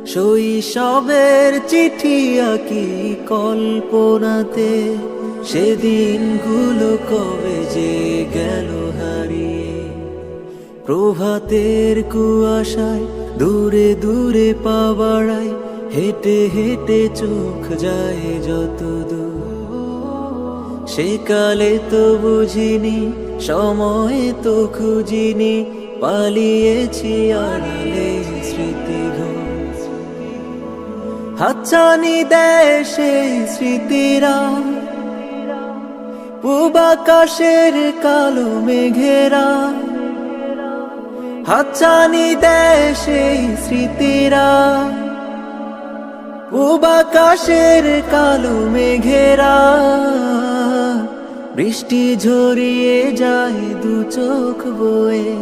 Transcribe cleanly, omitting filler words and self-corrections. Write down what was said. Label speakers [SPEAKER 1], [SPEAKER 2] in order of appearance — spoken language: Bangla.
[SPEAKER 1] শৈশবের চিঠি আঁকি কল্পনাতে, সেদিনগুলো কবে যে গেল হারিয়ে। প্রভাতের কুয়াশায় দূরে দূরে পা বাড়াই, হেঁটে হেঁটে চোখ যায় যত দূর। সেকালে তো বুঝিনি, সময় তো খুঁজিনি, পালিয়েছি আড়ালে স্মৃতিঘর। হাতছানি দেয় সেই স্মৃতিরা, পূব আকাশের কালো মেঘেরা। হাতছানি দেয় সেই স্মৃতিরা, পূব আকাশের কালো মেঘেরা। বৃষ্টি ঝরিয়ে যায় দু চোখ বয়ে।